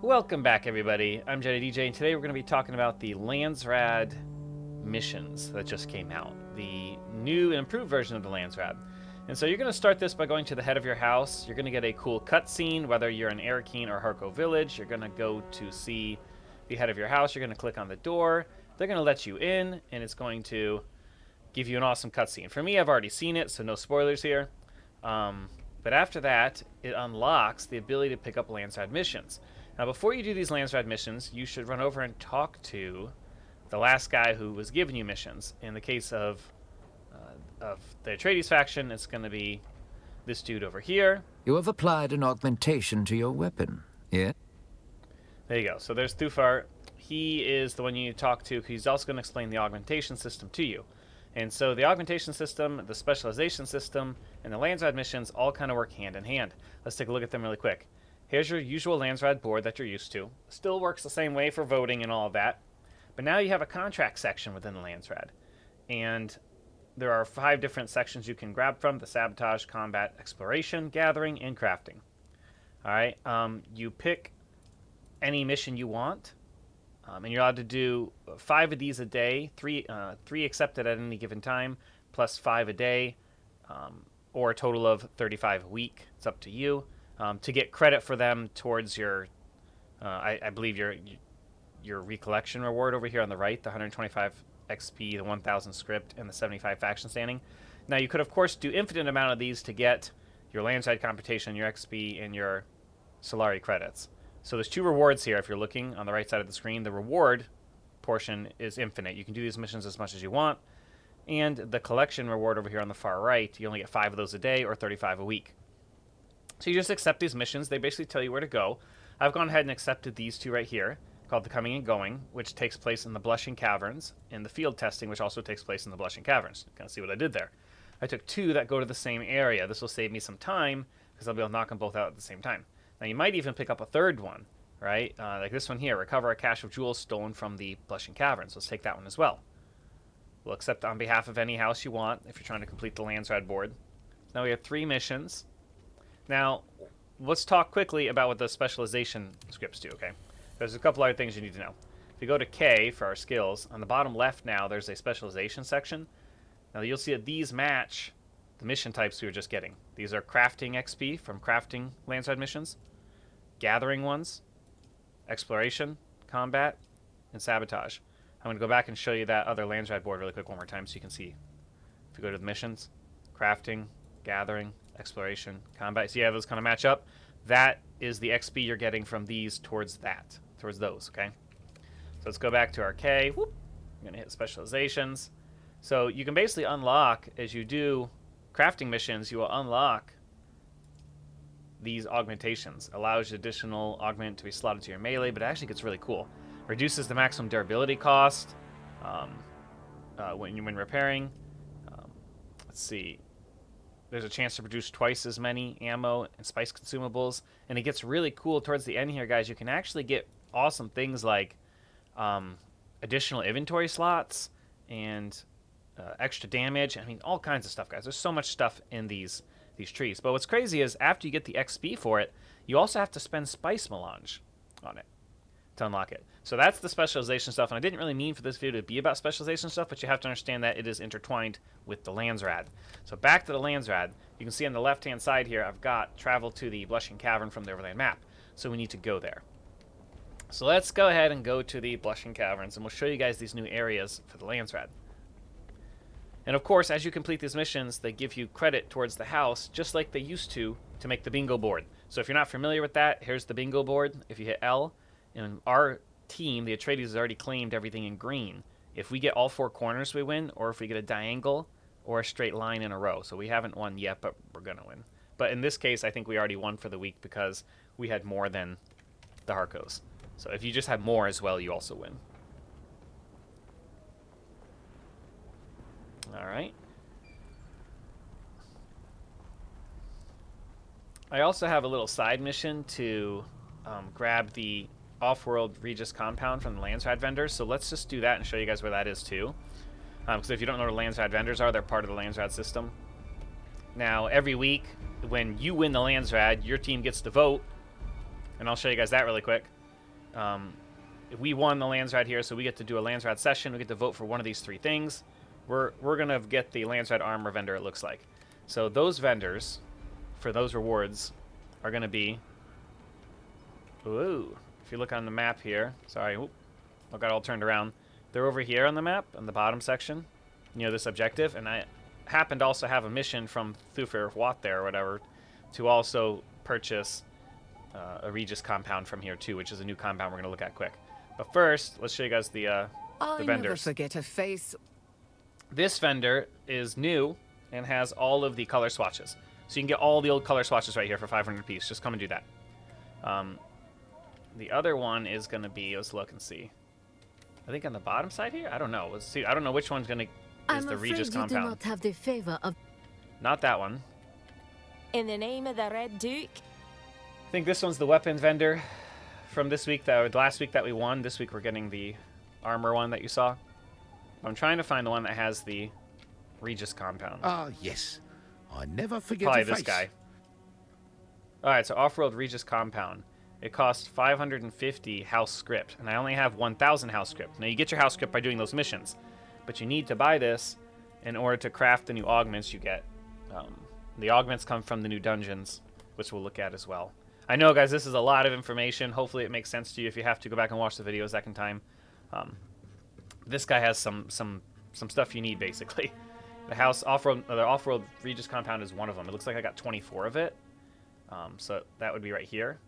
Welcome back, everybody. I'm Jetty DJ, and today we're going to be talking about the Landsrad missions that just came out, the new and improved version of the Landsrad. And so you're going to start this by going to the head of your house. You're going to get a cool cutscene, whether you're in Arakeen or Harco Village. You're going to go to see the head of your house. You're going to click on the door. They're going to let you in, and it's going to give you an awesome cutscene. For me, I've already seen it, so no spoilers here. But after that, it unlocks the ability to pick up Landsrad missions. Now, before you do these Landsrad missions, you should run over and talk to the last guy who was giving you missions. In the case of the Atreides faction, it's going to be this dude over here. You have applied an augmentation to your weapon, yeah? There you go. So there's Thufar. He is the one you need to talk to. He's also going to explain the augmentation system to you. And so the augmentation system, the specialization system, and the Landsrad missions all kind of work hand in hand. Let's take a look at them really quick. Here's your usual Landsrad board that you're used to. Still works the same way for voting and all of that. But now you have a contract section within the Landsrad. And there are 5 different sections you can grab from: the sabotage, combat, exploration, gathering, and crafting. Alright, you pick any mission you want. And you're allowed to do 5 of these a day, 3 accepted at any given time, plus 5 a day, or a total of 35 a week. It's up to you. To get credit for them towards your, I believe your recollection reward over here on the right, the 125 XP, the 1000 script, and the 75 faction standing. Now you could of course do infinite amount of these to get your Landsrad computation, your XP, and your Solari credits. So there's 2 rewards here if you're looking on the right side of the screen. The reward portion is infinite. You can do these missions as much as you want. And the collection reward over here on the far right, you only get 5 of those a day or 35 a week. So you just accept these missions. They basically tell you where to go. I've gone ahead and accepted these 2 right here, called the Coming and Going, which takes place in the Blushing Caverns, and the Field Testing, which also takes place in the Blushing Caverns. Kind of see what I did there. I took 2 that go to the same area. This will save me some time, because I'll be able to knock them both out at the same time. Now you might even pick up a 3rd one, right? Like this one here, recover a cache of jewels stolen from the Blushing Caverns. Let's take that one as well. We'll accept on behalf of any house you want, if you're trying to complete the Landsrad board. Now we have 3 missions. Now, let's talk quickly about what the specialization scripts do, okay? There's a couple other things you need to know. If you go to K for our skills, on the bottom left now, there's a specialization section. Now, you'll see that these match the mission types we were just getting. These are crafting XP from crafting Landsrad missions, gathering ones, exploration, combat, and sabotage. I'm going to go back and show you that other Landsrad board really quick one more time so you can see. If you go to the missions, crafting, gathering, exploration, combat. So yeah, those kind of match up. That is the XP you're getting from these towards those, okay? So let's go back to our K. Whoop. I'm going to hit specializations. So you can basically unlock, as you do crafting missions, you will unlock these augmentations. Allows you additional augment to be slotted to your melee, but it actually gets really cool. Reduces the maximum durability cost when repairing. Let's see. There's a chance to produce twice as many ammo and spice consumables. And it gets really cool towards the end here, guys. You can actually get awesome things like additional inventory slots and extra damage. I mean, all kinds of stuff, guys. There's so much stuff in these trees. But what's crazy is after you get the XP for it, you also have to spend spice melange on it to unlock it. So that's the specialization stuff. And I didn't really mean for this video to be about specialization stuff, but you have to understand that it is intertwined with the Landsrad. So back to the Landsrad, you can see on the left-hand side here, I've got travel to the Blushing Cavern from the overland map. So we need to go there. So let's go ahead and go to the Blushing Caverns, and we'll show you guys these new areas for the Landsrad. And of course, as you complete these missions, they give you credit towards the house, just like they used to make the bingo board. So if you're not familiar with that, here's the bingo board. If you hit L, and our team, the Atreides, has already claimed everything in green. If we get all 4 corners, we win, or if we get a diagonal or a straight line in a row. So we haven't won yet, but we're going to win. But in this case, I think we already won for the week because we had more than the Harcos. So if you just have more as well, you also win. All right. I also have a little side mission to grab the off-world Regis compound from the Landsrad vendors. So let's just do that and show you guys where that is too. Because if you don't know what Landsrad vendors are, they're part of the Landsrad system. Now, every week, when you win the Landsrad, your team gets to vote, and I'll show you guys that really quick. If we won the Landsrad here, so we get to do a Landsrad session. We get to vote for one of these 3 things. We're gonna get the Landsrad armor vendor. It looks like. So those vendors, for those rewards, are gonna be. Ooh, if you look on the map here, sorry, I got all turned around. They're over here on the map, in the bottom section. You know, this objective, and I happen to also have a mission from Thufir Watt there, or whatever, to also purchase a Regis compound from here too, which is a new compound we're gonna look at quick. But first, let's show you guys the vendors. I never forget a face. This vendor is new and has all of the color swatches. So you can get all the old color swatches right here for 500 apiece. Just come and do that. The other one is going to be, let's look and see. I think on the bottom side here? I don't know. Let's see. I don't know which one's going to is the Regis compound. I'm afraid you do not have the favor of... Not that one. In the name of the Red Duke. I think this one's the weapon vendor from this week, last week that we won. This week we're getting the armor one that you saw. I'm trying to find the one that has the Regis compound. Ah, yes. I never forget Probably a this face. guy. Alright, so off-world Regis compound. It costs 550 house script, and I only have 1,000 house script. Now, you get your house script by doing those missions, but you need to buy this in order to craft the new augments you get. The augments come from the new dungeons, which we'll look at as well. I know, guys, this is a lot of information. Hopefully it makes sense to you. If you have to, go back and watch the video a second time. This guy has some stuff you need, basically. The off-world Regis compound is one of them. It looks like I got 24 of it. So that would be right here.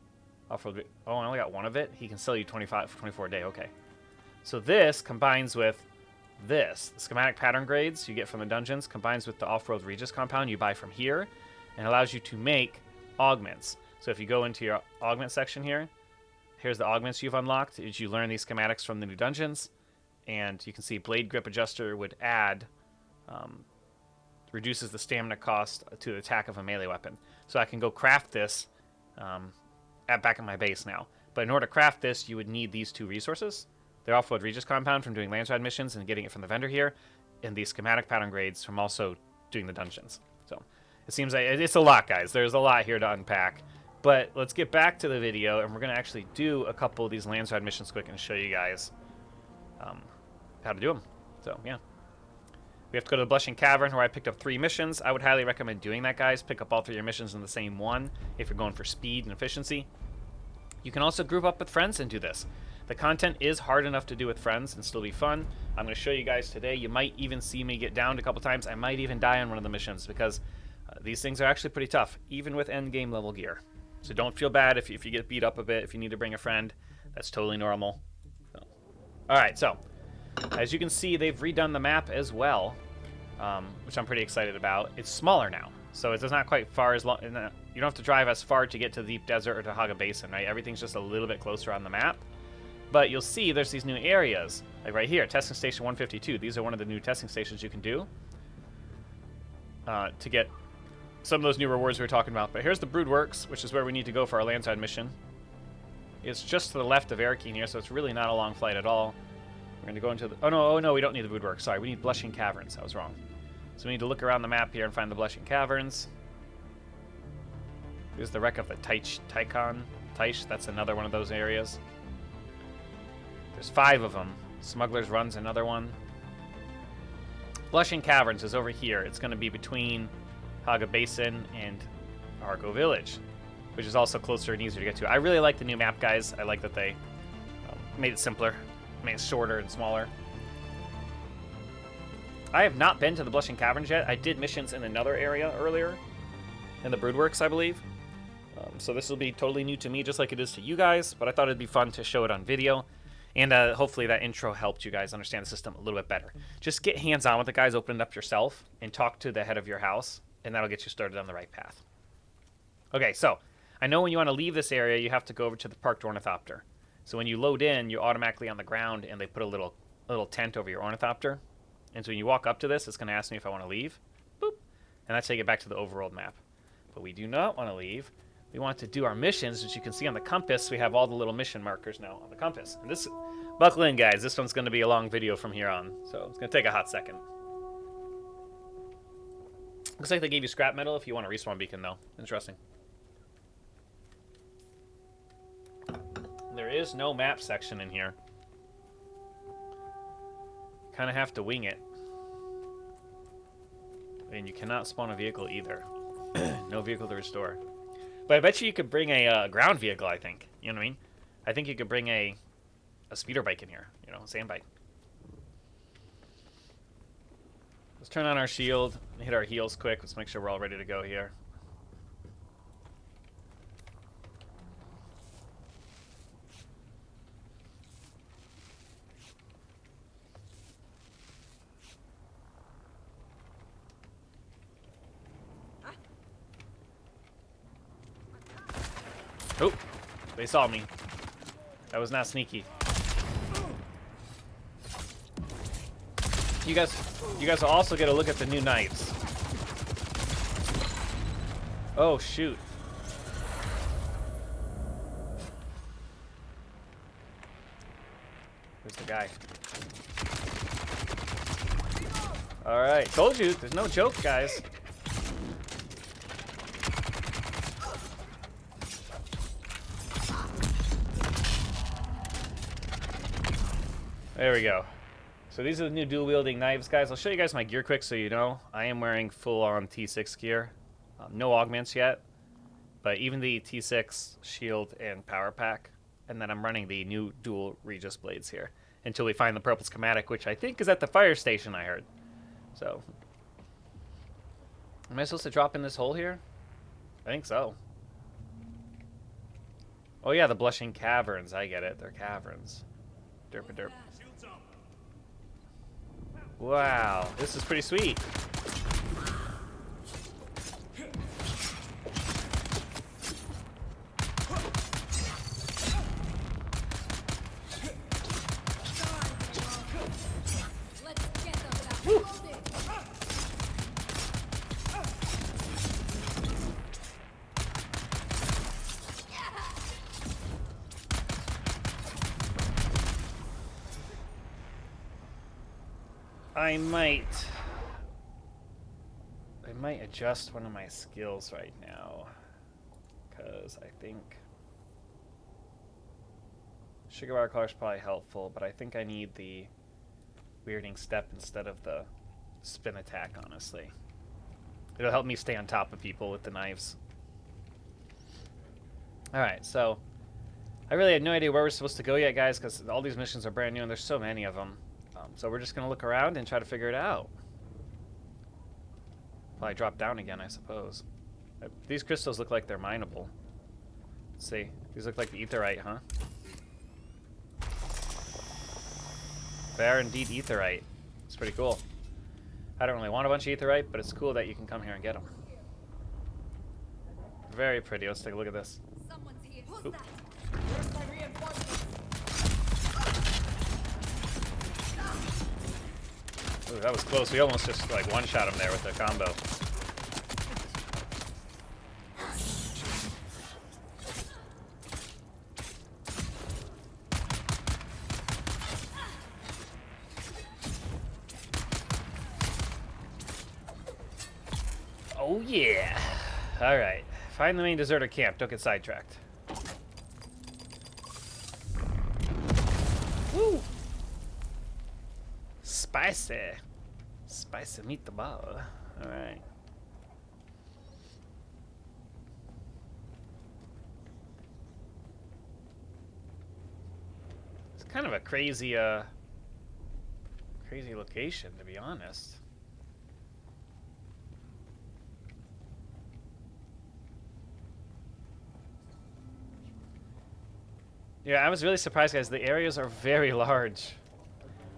Off-world. Oh, I only got one of it. He can sell you 25 for 24 a day. Okay. So this combines with this. The schematic pattern grades you get from the dungeons combines with the off-world Regis compound you buy from here, and allows you to make augments. So if you go into your augment section here, here's the augments you've unlocked. As you learn these schematics from the new dungeons, and you can see blade grip adjuster would add. Reduces the stamina cost to the attack of a melee weapon. So I can go craft this back at my base now. But in order to craft this, you would need these 2 resources. The off-world Regis compound from doing Landsrad missions and getting it from the vendor here, and the schematic pattern grades from also doing the dungeons. So it seems like it's a lot, guys. There's a lot here to unpack. But let's get back to the video, and we're going to actually do a couple of these Landsrad missions quick and show you guys how to do them. So, yeah. We have to go to the Blushing Cavern, where I picked up 3 missions. I would highly recommend doing that, guys. Pick up all 3 of your missions in the same one if you're going for speed and efficiency. You can also group up with friends and do this. The content is hard enough to do with friends and still be fun. I'm going to show you guys today. You might even see me get downed a couple times. I might even die on one of the missions because these things are actually pretty tough, even with end game level gear. So don't feel bad if you get beat up a bit. If you need to bring a friend, that's totally normal. So. All right, so as you can see, they've redone the map as well, which I'm pretty excited about. It's smaller now, so it's not quite far as long. You don't have to drive as far to get to the Deep Desert or to Haga Basin, right? Everything's just a little bit closer on the map. But you'll see there's these new areas, like right here, Testing Station 152. These are one of the new testing stations you can do to get some of those new rewards we were talking about. But here's the Broodworks, which is where we need to go for our Landsrad mission. It's just to the left of Arakeen here, so it's really not a long flight at all. We're going to go into the... Oh, no, we don't need the Broodworks. Sorry, we need Blushing Caverns. I was wrong. So we need to look around the map here and find the Blushing Caverns. Here's the wreck of the Taish. That's another one of those areas. There's 5 of them. Smuggler's Run's another one. Blushing Caverns is over here. It's going to be between Haga Basin and Argo Village, which is also closer and easier to get to. I really like the new map, guys. I like that they made it simpler, made it shorter and smaller. I have not been to the Blushing Caverns yet. I did missions in another area earlier, in the Broodworks, I believe. So this will be totally new to me, just like it is to you guys, but I thought it'd be fun to show it on video. And hopefully that intro helped you guys understand the system a little bit better. Just get hands-on with it, guys. Open it up yourself and talk to the head of your house, and that'll get you started on the right path. Okay, so I know when you want to leave this area, you have to go over to the Parked Ornithopter. So when you load in, you're automatically on the ground, and they put a little tent over your Ornithopter. And so when you walk up to this, it's going to ask me if I want to leave. Boop. And that's how you get back to the overworld map. But we do not want to leave. We want to do our missions, which you can see on the compass. We have all the little mission markers now on the compass. And this, buckle in, guys. This one's going to be a long video from here on, so it's going to take a hot second. Looks like they gave you scrap metal if you want a respawn beacon, though. Interesting. There is no map section in here. Kind of have to wing it. And you cannot spawn a vehicle either. No vehicle to restore. But I bet you could bring a ground vehicle, I think. You know what I mean? I think you could bring a speeder bike in here. You know, a sand bike. Let's turn on our shield and hit our heals quick. Let's make sure we're all ready to go here. Oh, they saw me. That was not sneaky. You guys will also get a look at the new knives. Oh shoot. Where's the guy? All right, told you, there's no joke, guys. There we go. So these are the new dual-wielding knives, guys. I'll show you guys my gear quick so you know. I am wearing full-on T6 gear. No augments yet, but even the T6 shield and power pack. And then I'm running the new dual Regis blades here until we find the purple schematic, which I think is at the fire station, I heard. So, am I supposed to drop in this hole here? I think so. Oh yeah, the blushing caverns. I get it. They're caverns. Derp-a-derp. Wow, this is pretty sweet. Woo. I might adjust one of my skills right now, because I think sugar bar color is probably helpful, but I think I need the weirding step instead of the spin attack, honestly. It'll help me stay on top of people with the knives. Alright, so I really had no idea where we're supposed to go yet, guys, because all these missions are brand new and there's so many of them. So we're just going to look around and try to figure it out. Probably drop down again, I suppose. These crystals look like they're mineable. Let's see. These look like the aetherite, huh? They are indeed aetherite. It's pretty cool. I don't really want a bunch of aetherite, but it's cool that you can come here and get them. Very pretty. Let's take a look at this. Someone's here. Who's Oop. that? Where's my reinforcements? Ooh, that was close. We almost just like one-shot him there with the combo. Oh yeah! All right, find the main deserter camp. Don't get sidetracked. Woo! Spicy. Spicy meatball. Alright. It's kind of a crazy, crazy location, to be honest. Yeah, I was really surprised, guys. The areas are very large.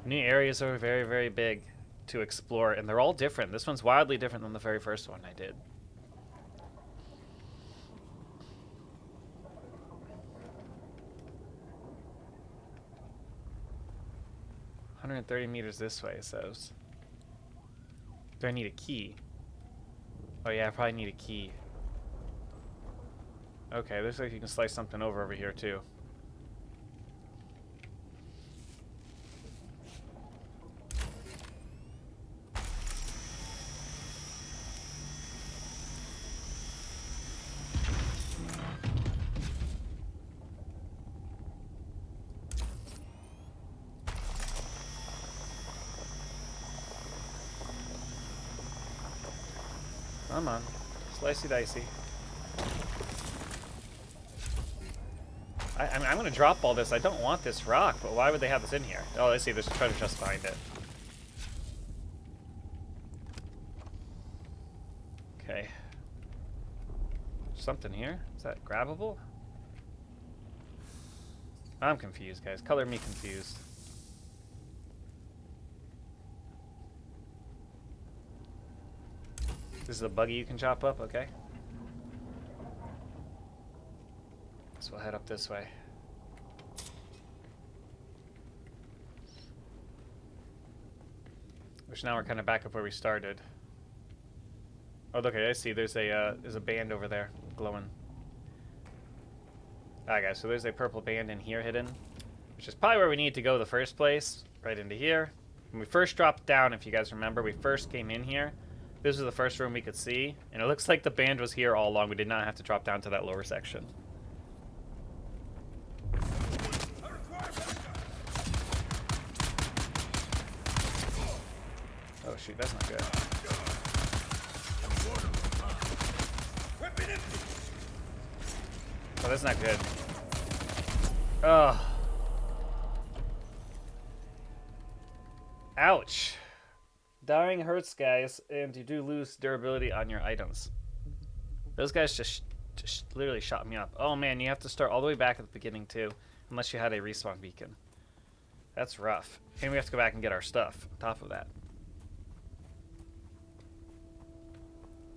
New areas are very, very big to explore, and they're all different. This one's wildly different than the very first one I did. $130 meters this way, it says. Do I need a key? Oh yeah, I probably need a key. Okay, looks like you can slice something over here too. Come on. Slicey dicey. I mean, I'm gonna drop all this. I don't want this rock, but why would they have this in here? Oh, I see. There's a treasure chest behind it. Okay. Something here? Is that grabbable? I'm confused, guys. Color me confused. This is a buggy you can chop up? Okay. So we'll head up this way. Which now we're kind of back up where we started. Oh, okay, I see. There's a band over there, glowing. Alright, guys. So there's a purple band in here hidden, which is probably where we need to go the first place. Right into here. When we first dropped down, if you guys remember, we first came in here. This was the first room we could see, and it looks like the band was here all along. We did not have to drop down to that lower section. Oh shoot, that's not good. Oh, that's not good. Ugh. Ouch. Dying hurts, guys, and you do lose durability on your items. Those guys just literally shot me up. Oh man, you have to start all the way back at the beginning too, unless you had a respawn beacon. That's rough. And we have to go back and get our stuff on top of that.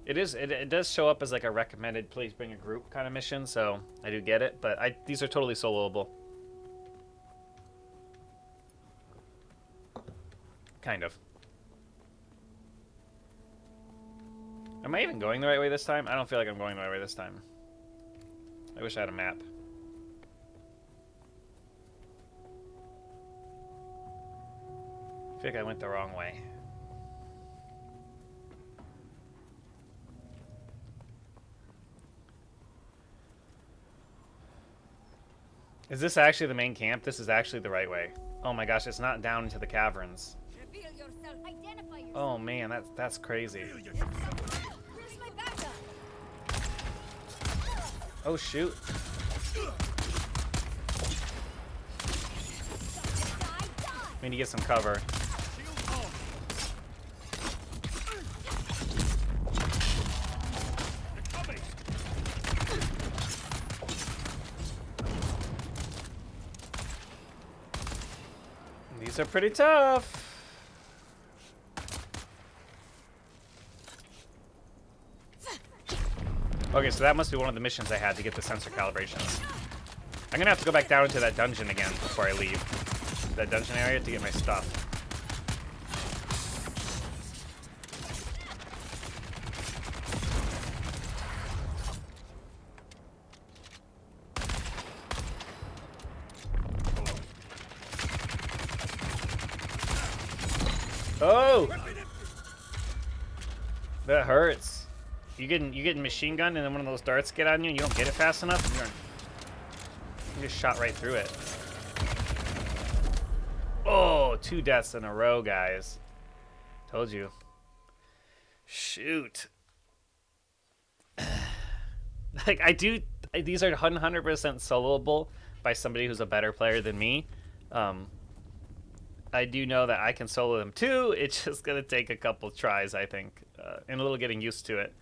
It does show up as like a recommended please bring a group kind of mission, so I do get it, but these are totally soloable. Kind of. Am I even going the right way this time? I don't feel like I'm going the right way this time. I wish I had a map. I feel like I went the wrong way. Is this actually the main camp? This is actually the right way. Oh my gosh, it's not down into the caverns. Reveal yourself. Identify yourself. Oh man, that's crazy. Where's my backup? Oh shoot. We need to get some cover. These are pretty tough. Okay, so that must be one of the missions I had to get the sensor calibrations. I'm gonna have to go back down into that dungeon again before I leave. That dungeon area to get my stuff. Oh! That hurts. You getting machine gunned and then one of those darts get on you and you don't get it fast enough and you just shot right through it. Oh, 2 deaths in a row, guys. Told you. Shoot. Like these are 100% soloable by somebody who's a better player than me. I do know that I can solo them too. It's just gonna take a couple tries, I think, and a little getting used to it.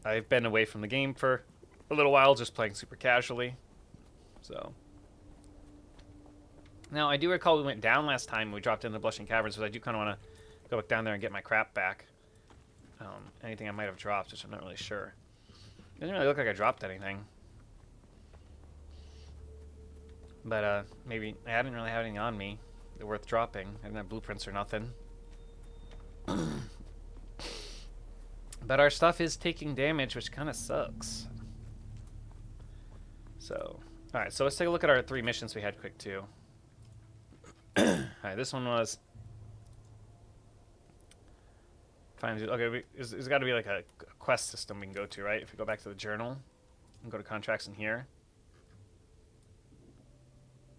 I've been away from the game for a little while, just playing super casually. So now I do recall we went down last time. We dropped into the Blushing Caverns, but I do kind of want to go back down there and get my crap back. Anything I might have dropped, which I'm not really sure. It doesn't really look like I dropped anything. But maybe I didn't really have anything on me worth dropping. I didn't have blueprints or nothing. But our stuff is taking damage, which kind of sucks. So, alright, so let's take a look at our 3 missions we had quick too. Alright, this one was... Okay, there's got to be like a quest system we can go to, right? If we go back to the journal and go to contracts in here.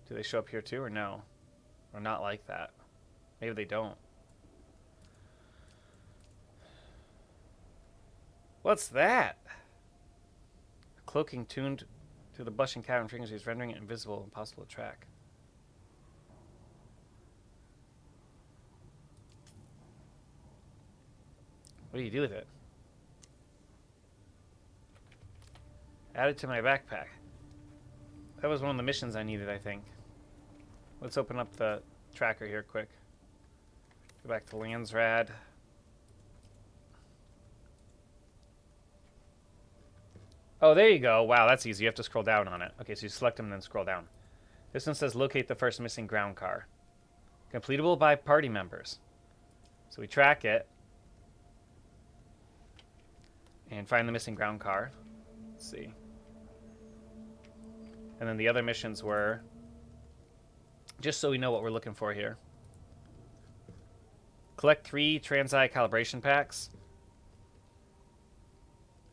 Do they show up here too, or no? Or not like that? Maybe they don't. What's that? A cloaking tuned to the blushing cavern frequencies, rendering it invisible and impossible to track. What do you do with it? Add it to my backpack. That was one of the missions I needed, I think. Let's open up the tracker here quick. Go back to Landsrad. Oh, there you go. Wow, that's easy. You have to scroll down on it. Okay, so you select them and then scroll down. This one says locate the first missing ground car. Completable by party members. So we track it. And find the missing ground car. Let's see. And then the other missions were, just so we know what we're looking for here. Collect 3 Transeye calibration packs.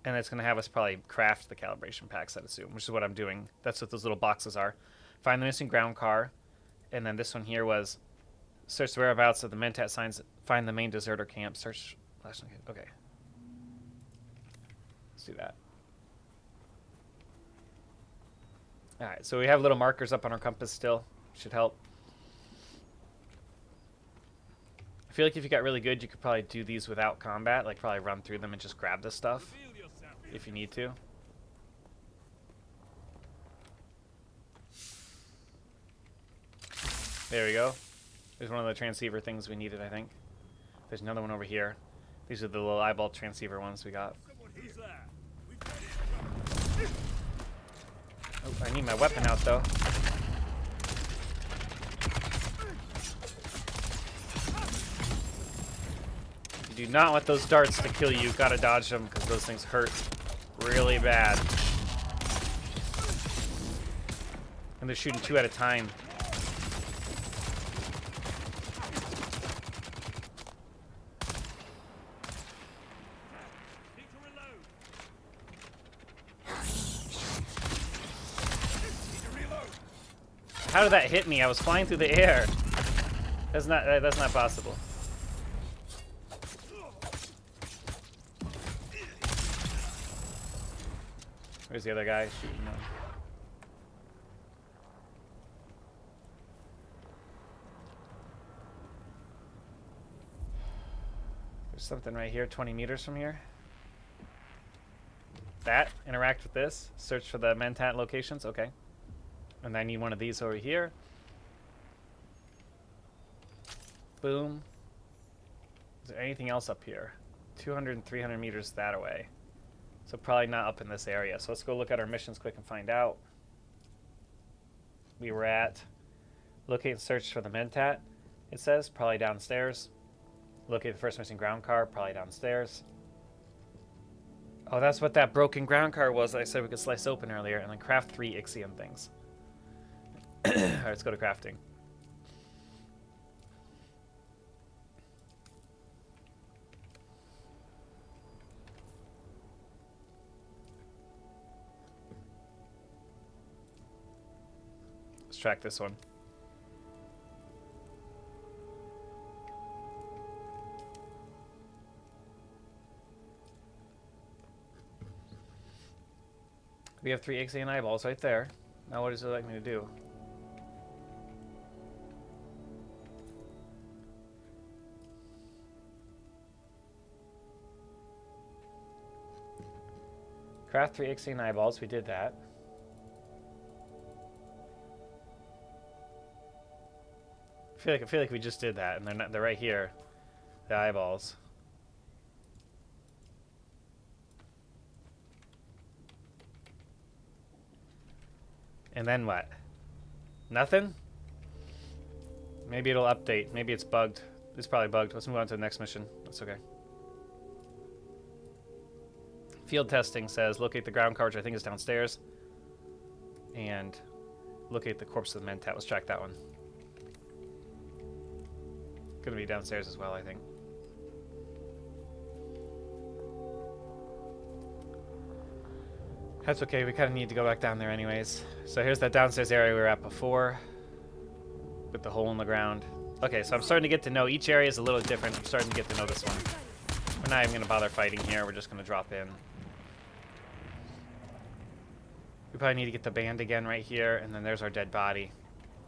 And it's going to have us probably craft the calibration packs, I'd assume, which is what I'm doing. That's what those little boxes are. Find the missing ground car. And then this one here was search the whereabouts of the Mentat signs. Find the main deserter camp. Search. Okay. Let's do that. Alright, so we have little markers up on our compass still. Should help. I feel like if you got really good, you could probably do these without combat. Like, probably run through them and just grab this stuff. If you need to. There we go. There's one of the transceiver things we needed, I think. There's another one over here. These are the little eyeball transceiver ones we got. Oh, I need my weapon out, though. You do not want those darts to kill you. Gotta dodge them, because those things hurt really bad. And they're shooting 2 at a time. How did that hit me? I was flying through the air. That's not possible. Where's the other guy shooting them? There's something right here, 20 meters from here. That, interact with this. Search for the Mentat locations, okay. And I need one of these over here. Boom. Is there anything else up here? 200 and 300 meters that away. So probably not up in this area. So let's go look at our missions quick and find out. We were at locate and search for the Mentat, it says. Probably downstairs. Locate the first missing ground car, probably downstairs. Oh, that's what that broken ground car was that I said we could slice open earlier. And then craft 3 Ixion things. Alright, let's go to crafting. Let's track this one. We have 3 Ixion eyeballs right there. Now what does it like me to do? Craft 3 Ixion eyeballs, we did that. I feel like we just did that, and they're right here. The eyeballs. And then what? Nothing? Maybe it'll update. Maybe it's bugged. It's probably bugged. Let's move on to the next mission. That's okay. Field testing says locate the ground car, which I think is downstairs. And locate the corpse of the Mentat. Let's track that one. Gonna be downstairs as well, I think. That's okay, we kind of need to go back down there anyways. So here's that downstairs area we were at before. With the hole in the ground. Okay, so I'm starting to get to know, each area is a little different. I'm starting to get to know this one. We're not even gonna bother fighting here, we're just gonna drop in. We probably need to get the band again right here, and then there's our dead body.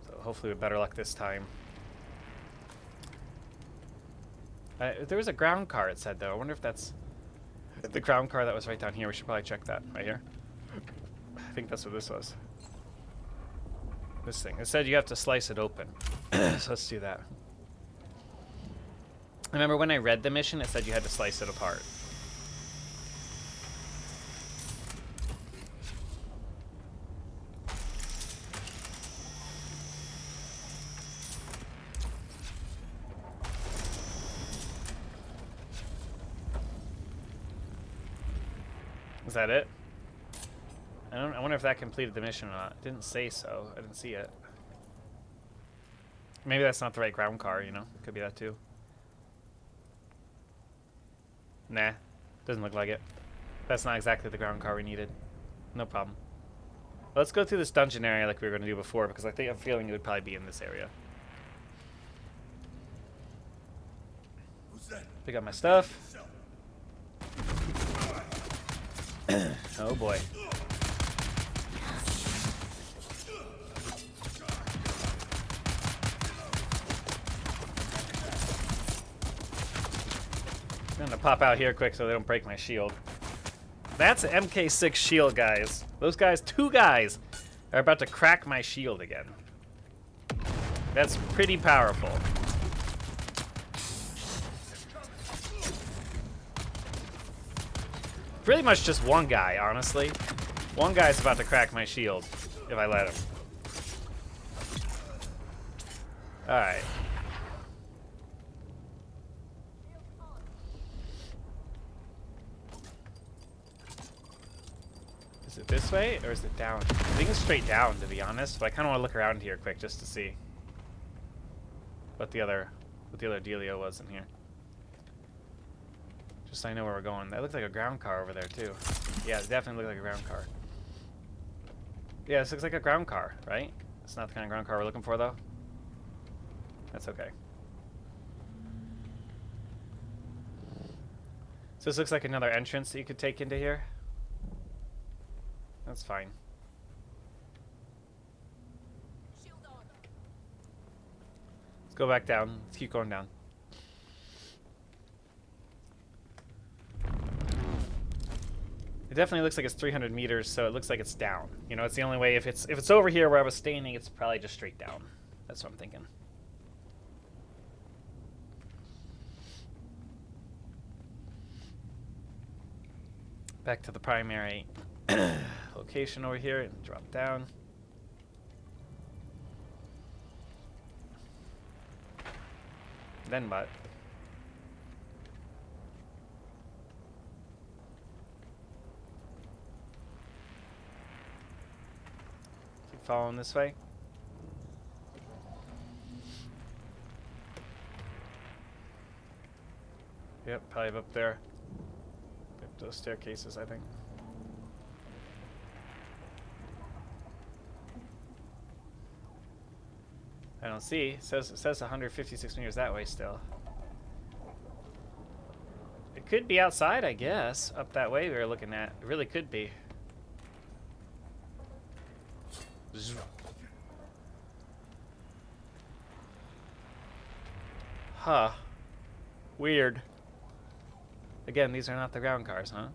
So hopefully with better luck this time. There was a ground car, it said, though. I wonder if that's the ground car that was right down here. We should probably check that right here. I think that's what this was. This thing. It said you have to slice it open. So let's do that. I remember when I read the mission, it said you had to slice it apart. Is that it? I wonder if that completed the mission or not. It didn't say so. I didn't see it. Maybe that's not the right ground car, you know? Could be that too. Nah. Doesn't look like it. That's not exactly the ground car we needed. No problem. Let's go through this dungeon area like we were going to do before, because I'm feeling it would probably be in this area. Pick up my stuff. Oh boy. I'm gonna pop out here quick so they don't break my shield. That's an MK6 shield, guys. Those guys, 2 guys, are about to crack my shield again. That's pretty powerful. Pretty much just one guy, honestly. One guy's about to crack my shield, if I let him. Alright. Is it this way, or is it down? I think it's straight down, to be honest, but I kind of want to look around here quick just to see what the other dealio was in here. Just so I know where we're going. That looks like a ground car over there, too. Yeah, it definitely looks like a ground car. Yeah, this looks like a ground car, right? It's not the kind of ground car we're looking for, though. That's okay. So this looks like another entrance that you could take into here. That's fine. Let's go back down. Let's keep going down. It definitely looks like it's 300 meters, so it looks like it's down. You know, it's the only way. If it's over here where I was standing, it's probably just straight down. That's what I'm thinking. Back to the primary location over here and drop down. Then what? Keep following this way. Yep, probably up there. Up those staircases, I think. I don't see. It says 156 meters that way still. It could be outside, I guess. Up that way we were looking at. It really could be. Huh. Weird. Again, these are not the ground cars, huh?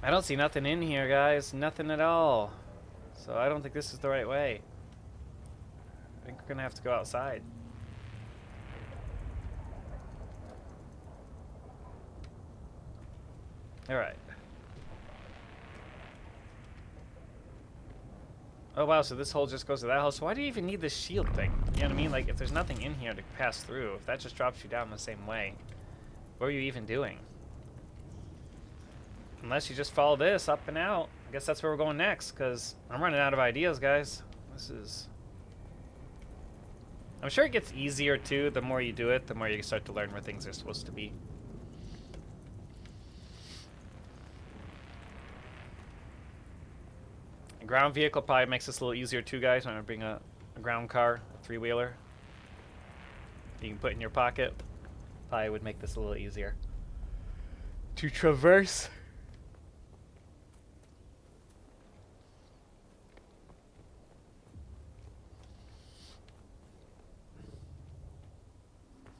I don't see nothing in here, guys. Nothing at all. So I don't think this is the right way. I think we're gonna have to go outside. Alright. Oh wow, so this hole just goes to that hole. So why do you even need this shield thing? You know what I mean? Like, if there's nothing in here to pass through, if that just drops you down the same way, what are you even doing? Unless you just follow this up and out. I guess that's where we're going next, because I'm running out of ideas, guys. This is... I'm sure it gets easier, too. The more you do it, the more you start to learn where things are supposed to be. A ground vehicle probably makes this a little easier, too, guys. I'm going to bring a ground car, a 3-wheeler. You can put in your pocket. Probably would make this a little easier to traverse.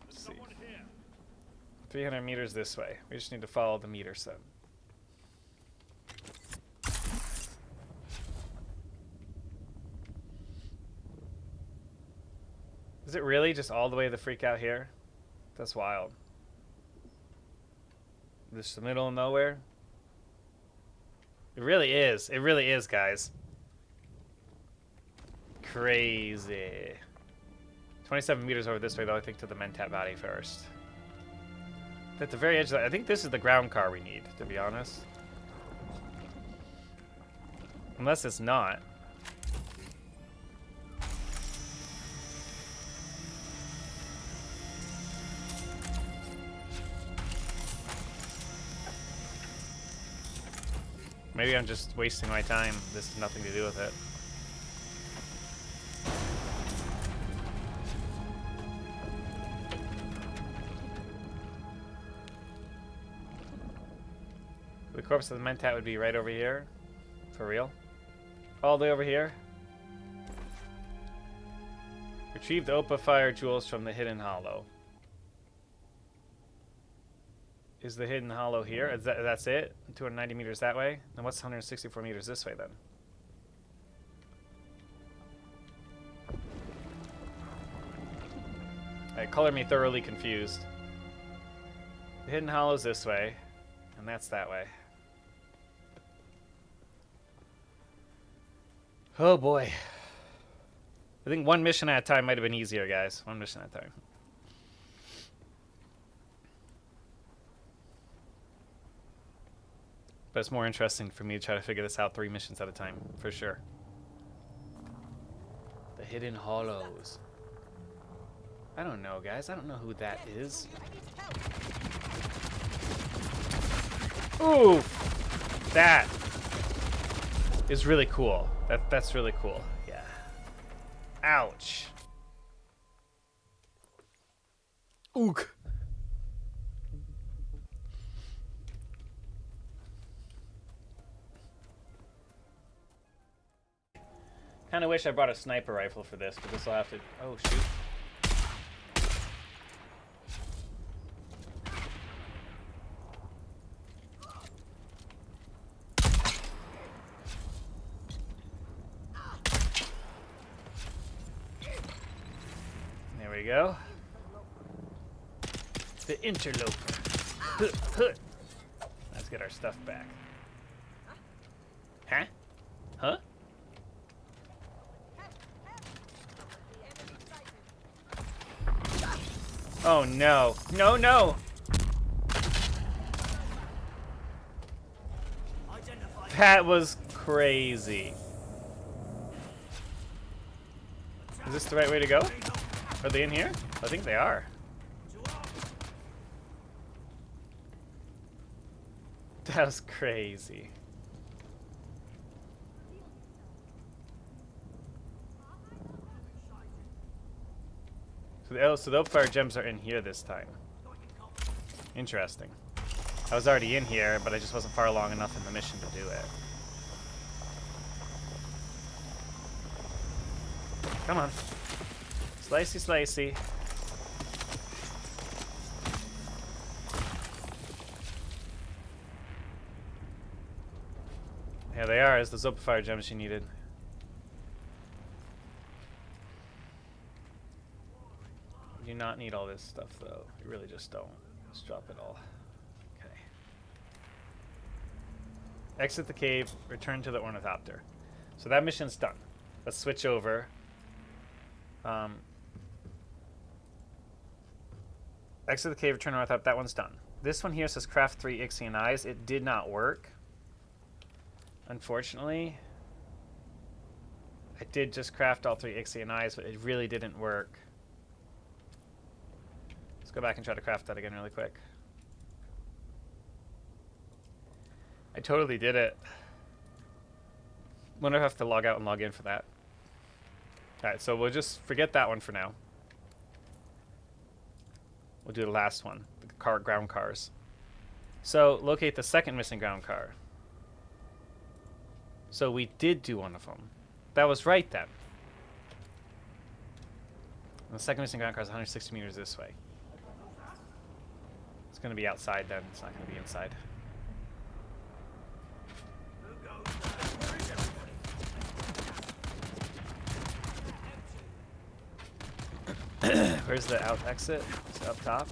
Let's see. 300 meters this way. We just need to follow the meter set. Is it really just all the way to the freak out here? That's wild. This the middle of nowhere? It really is. It really is, guys. Crazy. 27 meters over this way, though, I think, to the Mentat Valley first. At the very edge of that, I think this is the ground car we need, to be honest. Unless it's not. Maybe I'm just wasting my time. This has nothing to do with it. The corpse of the Mentat would be right over here. For real? All the way over here. Retrieve the Opa Fire jewels from the Hidden Hollow. Is the Hidden Hollow here? Is that's it? 290 meters that way? Then what's 164 meters this way then? Alright, color me thoroughly confused. The Hidden Hollow's this way, and that's that way. Oh boy. I think one mission at a time might have been easier, guys. One mission at a time. But it's more interesting for me to try to figure this out 3 missions at a time, for sure. The Hidden Hollows. I don't know, guys. I don't know who that is. Ooh! That is really cool. That's really cool. Yeah. Ouch. Ook. Kind of wish I brought a sniper rifle for this, but this will have to... Oh, shoot. There we go. The interloper. Let's get our stuff back. Huh? Huh? Oh no. No, no! That was crazy. Is this the right way to go? Are they in here? I think they are. That was crazy. So the Oakfire gems are in here this time. Interesting. I was already in here, but I just wasn't far along enough in the mission to do it. Come on. Slicey, slicey. Yeah, they are. It's the Zopafire gems she needed. You do not need all this stuff, though. You really just don't. Let's drop it all. Okay. Exit the cave. Return to the ornithopter. So that mission's done. Let's switch over. Exit the cave. Return to the ornithopter. That one's done. This one here says craft 3 Ixian eyes. It did not work. Unfortunately. I did just craft all 3 Ixian eyes, but it really didn't work. Let's go back and try to craft that again really quick. I totally did it. Wonder if I have to log out and log in for that. Alright, so we'll just forget that one for now. We'll do the last one, the ground cars. So locate the second missing ground car. So we did do one of them. That was right then. And the second missing ground car is 160 meters this way. It's going to be outside then. It's not going to be inside. Where's the out exit? It's up top.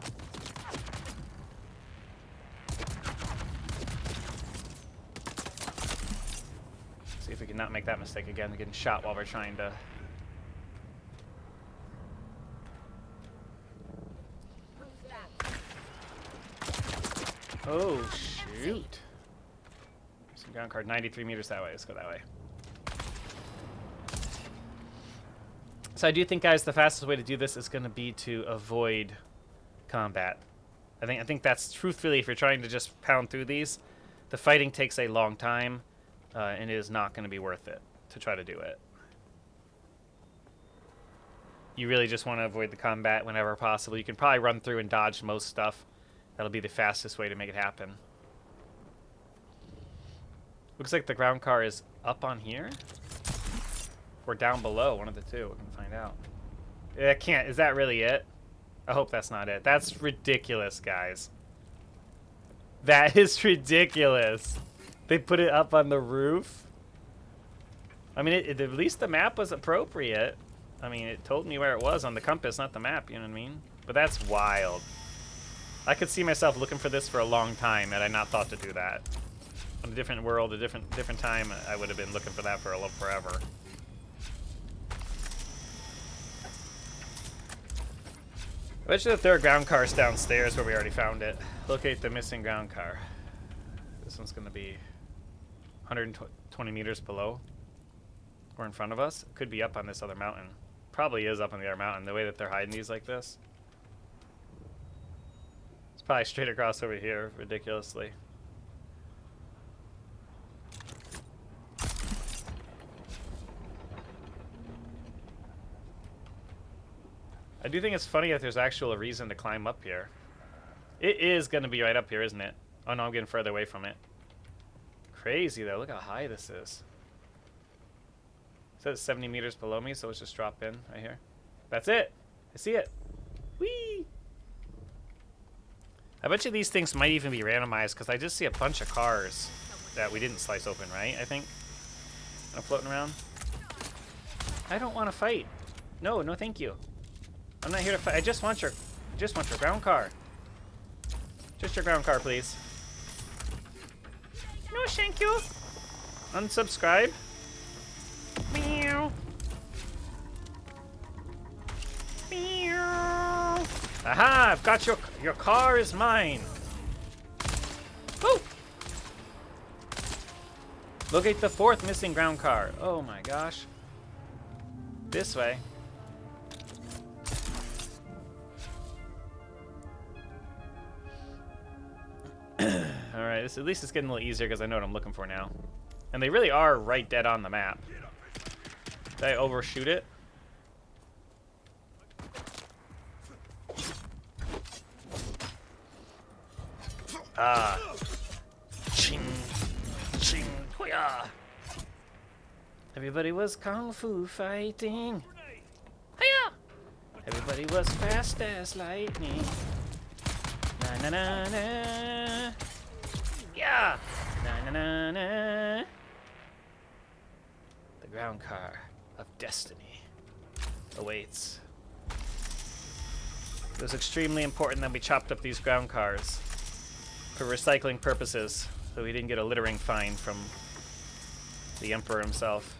See if we can not make that mistake again. Getting shot while we're trying to. Oh shoot! Some ground card 93 meters that way. Let's go that way. So I do think, guys, the fastest way to do this is going to be to avoid combat. I think that's truthfully, if you're trying to just pound through these, the fighting takes a long time, and it is not going to be worth it to try to do it. You really just want to avoid the combat whenever possible. You can probably run through and dodge most stuff. That'll be the fastest way to make it happen. Looks like the ground car is up on here. Or down below, one of the two. We can find out. It can't. Is that really it? I hope that's not it. That's ridiculous, guys. That is ridiculous. They put it up on the roof. I mean, at least the map was appropriate. I mean, it told me where it was on the compass, not the map, you know what I mean? But that's wild. I could see myself looking for this for a long time had I not thought to do that. On a different world, a different time, I would have been looking for that for forever. I bet you that there are ground cars downstairs where we already found it. Locate the missing ground car. This one's going to be 120 meters below or in front of us. It could be up on this other mountain. Probably is up on the other mountain, the way that they're hiding these like this. It's probably straight across over here, ridiculously. I do think it's funny that there's actual reason to climb up here. It is going to be right up here, isn't it? Oh no, I'm getting further away from it. Crazy though, look how high this is. It says 70 meters below me, so let's just drop in right here. That's it! I see it! Whee! I bet you these things might even be randomized, because I just see a bunch of cars that we didn't slice open, right? I think. Kind of floating around. I don't want to fight. No, no thank you. I'm not here to fight. I just want your ground car. Just your ground car, please. No, thank you. Unsubscribe. Meow. Meow. Aha! I've got your car is mine. Woo! Locate the fourth missing ground car. Oh my gosh. This way. Alright, at least it's getting a little easier because I know what I'm looking for now. And they really are right dead on the map. Did I overshoot it? Ah. Ching. Ching. Hoya. Everybody was kung fu fighting. Hiya! Everybody was fast as lightning. Na na na na. Yeah. Na na na na. The ground car of destiny awaits. It was extremely important that we chopped up these ground cars for recycling purposes, so we didn't get a littering fine from the Emperor himself.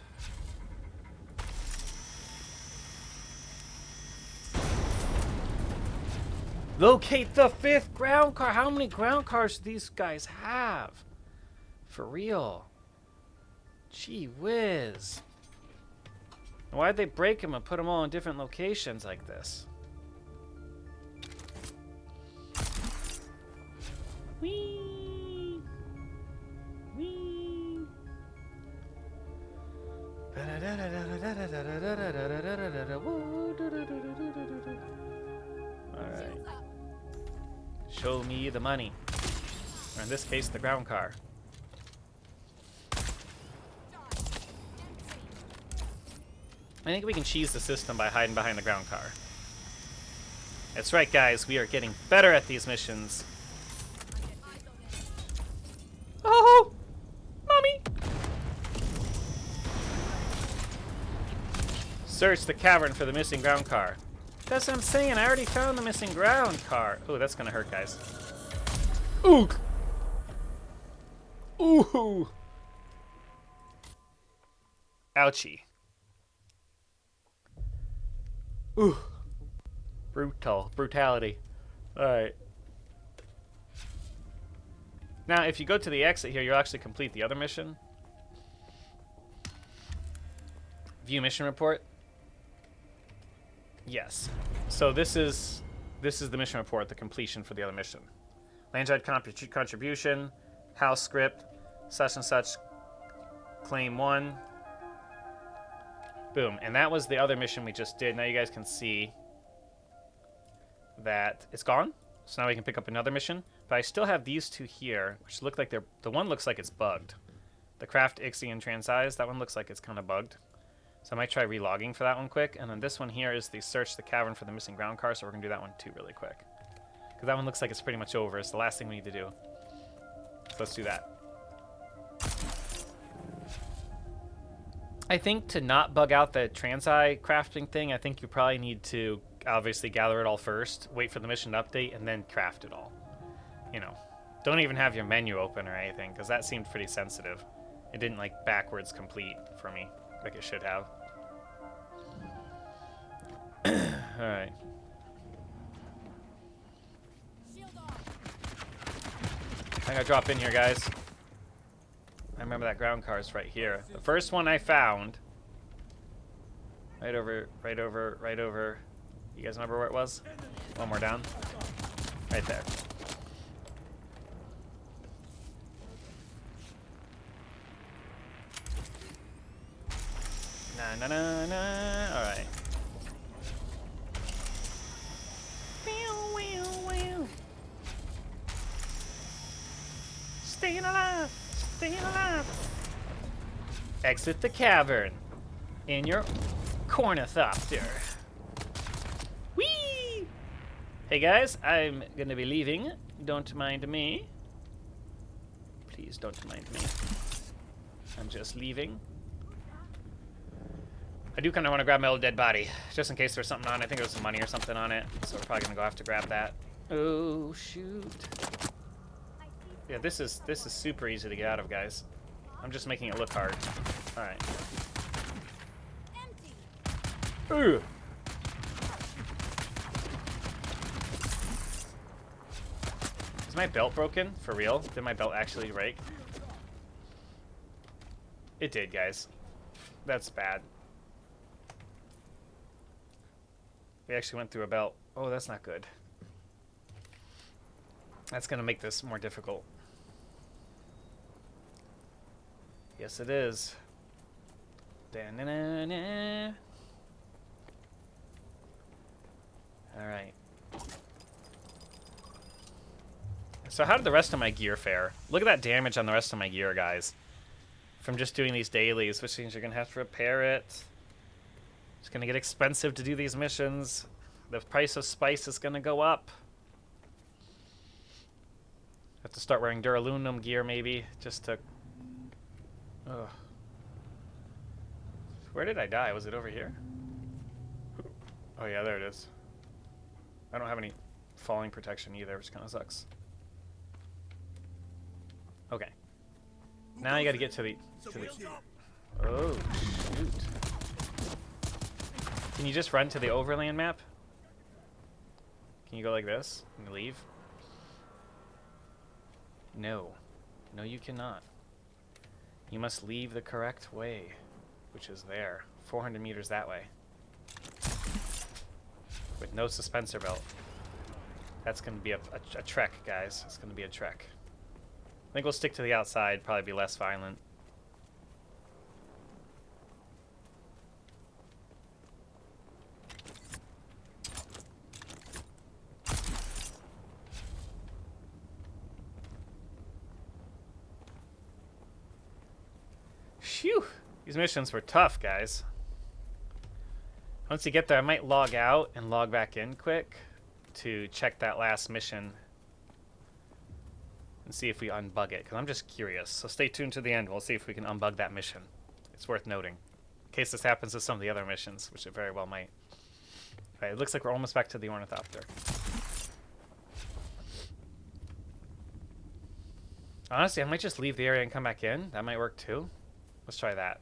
Locate the fifth ground car. How many ground cars do these guys have? For real. Gee whiz. Why'd they break them and put them all in different locations like this? Whee! Whee! Alright. Show me the money. Or in this case, the ground car. I think we can cheese the system by hiding behind the ground car. That's right, guys. We are getting better at these missions. Oh! Mommy! Search the cavern for the missing ground car. That's what I'm saying. I already found the missing ground car. Oh, that's gonna hurt, guys. Ooh! Ooh! Ouchie. Ooh. Brutality. Alright. Now, if you go to the exit here, you'll actually complete the other mission. View mission report. Yes. So this is the mission report, the completion for the other mission. Landrad contribution, house script, such and such, claim 1. Boom. And that was the other mission we just did. Now you guys can see that it's gone. So now we can pick up another mission. But I still have these two here, which look like they're... The one looks like it's bugged. The Craft Ixie and Transize, that one looks like it's kind of bugged. So I might try relogging for that one quick. And then this one here is the Search the Cavern for the Missing Ground Car, so we're going to do that one too really quick. Because that one looks like it's pretty much over. It's the last thing we need to do. So let's do that. I think to not bug out the Transi crafting thing, I think you probably need to obviously gather it all first, wait for the mission to update, and then craft it all. You know, don't even have your menu open or anything, because that seemed pretty sensitive. It didn't, like, backwards complete for me, like it should have. Alright. I gotta drop in here, guys. I remember that ground car is right here. The first one I found. Right over. You guys remember where it was? One more down. Right there. Na. Alright. Staying alive! Staying alive! Exit the cavern in your cornithopter. Whee! Hey guys, I'm gonna be leaving. Don't mind me. Please don't mind me. I'm just leaving. I do kind of want to grab my old dead body, just in case there's something on it. I think there was some money or something on it, so we're probably gonna go have to grab that. Oh shoot! Yeah, this is super easy to get out of, guys. I'm just making it look hard. All right. Ooh. Is my belt broken? For real? Did my belt actually break? It did, guys. That's bad. We actually went through a belt. Oh, that's not good. That's gonna make this more difficult. Yes, it is. Da-na-na-na. All right. So how did the rest of my gear fare? Look at that damage on the rest of my gear, guys. From just doing these dailies, which means you're going to have to repair it. It's going to get expensive to do these missions. The price of spice is going to go up. Have to start wearing Duraluminum gear, maybe, just to... Ugh. Where did I die? Was it over here? Oh yeah, there it is. I don't have any falling protection either, which kind of sucks. Okay. Now you got to get to the... Oh, shoot. Can you just run to the overland map? Can you go like this and leave? No. No, you cannot. You must leave the correct way, which is there. 400 meters that way. With no suspensor belt. That's going to be a trek, guys. It's going to be a trek. I think we'll stick to the outside, probably be less violent. Phew. These missions were tough, guys. Once you get there, I might log out and log back in quick to check that last mission and see if we unbug it, because I'm just curious. So stay tuned to the end. We'll see if we can unbug that mission. It's worth noting. In case this happens with some of the other missions, which it very well might. Alright, it looks like we're almost back to the Ornithopter. Honestly, I might just leave the area and come back in. That might work too. Let's try that.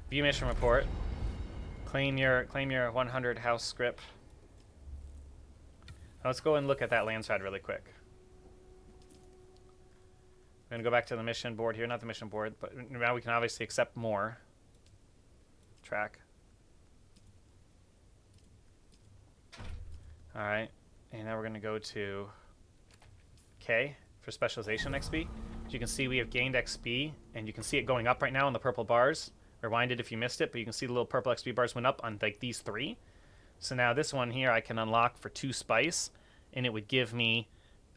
View mission report. Claim your 100 house script. Now let's go and look at that Landsrad really quick. I'm gonna go back to the mission board here, not the mission board, but now we can obviously accept more. Track. All right, and now we're gonna go to K for specialization XP. As you can see, we have gained XP, and you can see it going up right now on the purple bars. Rewind it if you missed it, but you can see the little purple XP bars went up on like these 3. So now this one here I can unlock for 2 spice, and it would give me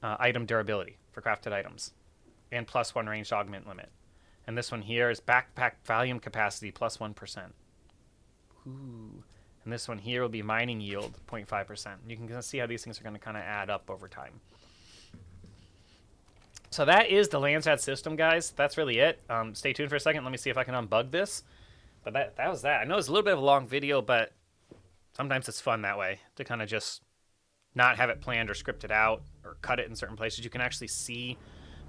item durability for crafted items, and +1 ranged augment limit. And this one here is backpack volume capacity +1%. Ooh. And this one here will be mining yield 0.5%. You can see how these things are going to kind of add up over time. So that is the Landsrad system, guys. That's really it. Stay tuned for a second. Let me see if I can unbug this. But that was that. I know it's a little bit of a long video, but sometimes it's fun that way, to kind of just not have it planned or scripted out or cut it in certain places. You can actually see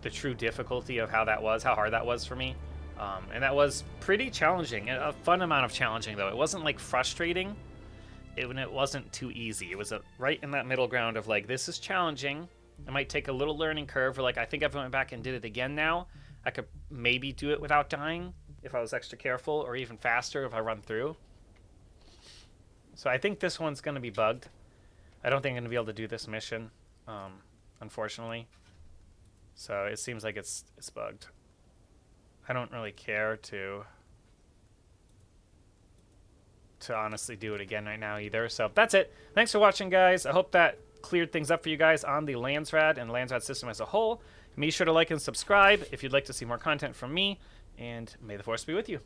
the true difficulty of how hard that was for me. And that was pretty challenging, a fun amount of challenging, though. It wasn't like frustrating, it wasn't too easy. It was right in that middle ground of like, this is challenging. It might take a little learning curve, or like, I think if I went back and did it again now, I could maybe do it without dying if I was extra careful, or even faster if I run through. So I think this one's going to be bugged. I don't think I'm going to be able to do this mission, unfortunately. So it seems like it's bugged. I don't really care to honestly do it again right now either. So that's it. Thanks for watching, guys. I hope that cleared things up for you guys on the Landsrad and Landsrad system as a whole. Be sure to like and subscribe if you'd like to see more content from me, and may the force be with you.